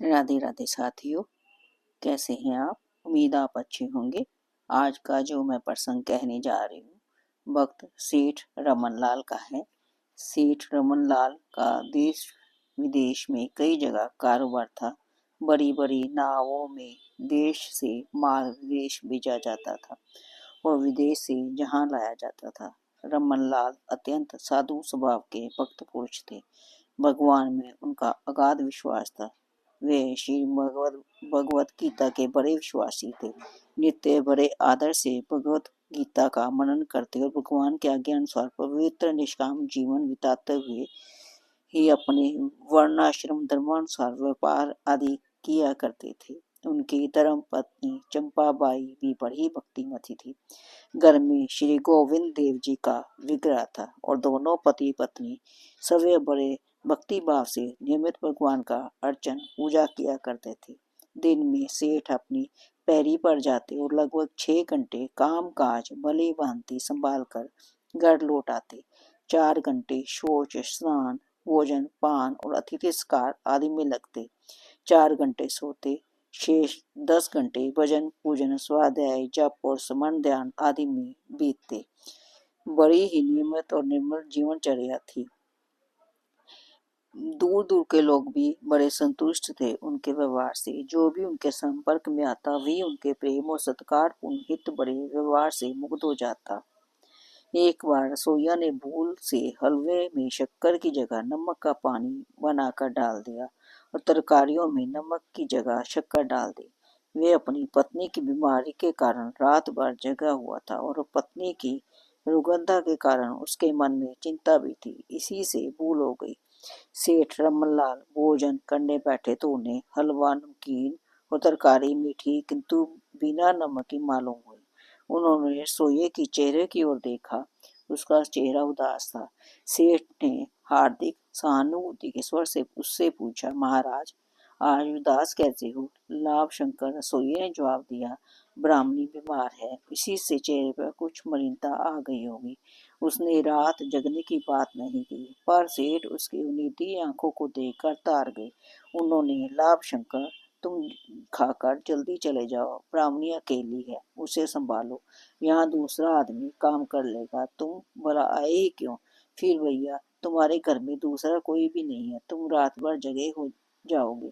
राधे राधे साथियों, कैसे हैं आप? उम्मीद आप अच्छे होंगे। आज का जो मैं प्रसंग कहने जा रही हूँ वक्त सेठ रमन लाल का है। सेठ रमन लाल का देश विदेश में कई जगह कारोबार था। बड़ी बड़ी नावों में देश से माल विदेश भेजा जाता था और विदेश से जहाँ लाया जाता था। रमन लाल अत्यंत साधु स्वभाव के भक्त पुरुष थे। भगवान में उनका अगाध विश्वास था। वे श्री भगवत गीता के बड़े विश्वासी थे। नित्य बड़े आदर से भगवत गीता का मनन करते और भगवान के आज्ञा अनुसार पवित्र निष्काम जीवन बिताते हुए ही अपने वर्णाश्रम धर्मानुसार व्यापार आदि किया करते थे। उनकी धर्म पत्नी चंपाबाई भी बड़ी भक्तिमती थी। घर में श्री गोविंद देव जी का विग्रह था और दोनों पति पत्नी सवे बड़े भक्ति भाव से नियमित भगवान का अर्चन पूजा किया करते थे। दिन में सेठ अपनी पैरी पर जाते और लगभग 6 घंटे काम काज भली भांति संभाल कर घर लौट आते। 4 घंटे शौच स्नान भोजन पान और अतिथि सत्कार आदि में लगते। 4 घंटे सोते। शेष 10 घंटे भजन पूजन स्वाध्याय जप और स्मरण ध्यान आदि में बीतते। बड़ी ही नियमित और निर्मल जीवनचर्या थी। दूर दूर के लोग भी बड़े संतुष्ट थे उनके व्यवहार से। जो भी उनके संपर्क में आता वही उनके प्रेम और सत्कार पूर्ण हित बड़े व्यवहार से मुग्ध हो जाता। एक बार रसोइया ने भूल से हलवे में शक्कर की जगह नमक का पानी बनाकर डाल दिया और तरकारियों में नमक की जगह शक्कर डाल दी। वे अपनी पत्नी की बीमारी के कारण रात भर जगा हुआ था और पत्नी की रुग्णता के कारण उसके मन में चिंता भी थी। इसी से भूल हो गई। सेठ रमनलाल भोजन करने बैठे तो उन्हें हलवा नमकीन और तरकारी मीठी किंतु बिना नमक की मालूम हुई। उन्होंने रसोइये की चेहरे की ओर देखा। उसका चेहरा उदास था। सेठ ने हार्दिक सहानुभूति के स्वर से उससे पूछा, महाराज आज उदास कैसे हो? लाभ शंकर रसोइये ने जवाब दिया, ब्राह्मणी बीमार है, इसी से चेहरे पर कुछ मलिनता आ गई होगी। उसने रात जगने की बात नहीं की, पर सेठ उसकी उन्नीदी आंखों को देखकर तार गए। उन्होंने लाभ शंकर तुम खाकर जल्दी चले जाओ, ब्राह्मणी अकेली है, उसे संभालो, यहाँ दूसरा आदमी काम कर लेगा, तुम भला आए ही क्यों? फिर भैया तुम्हारे घर में दूसरा कोई भी नहीं है, तुम रात भर जगे हो जाओगे।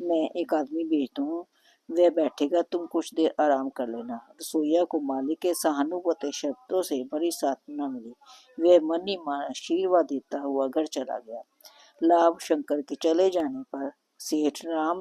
मैं एक आदमी भेजता हूँ, वह बैठेगा, तुम कुछ देर आराम कर लेना। रसोइया को मालिक के सहानुभूति शब्दों से बड़ी सांत्वना मिली। वह मन ही मन आशीर्वाद देता हुआ घर चला गया। लाभ शंकर के चले जाने पर सेठ राम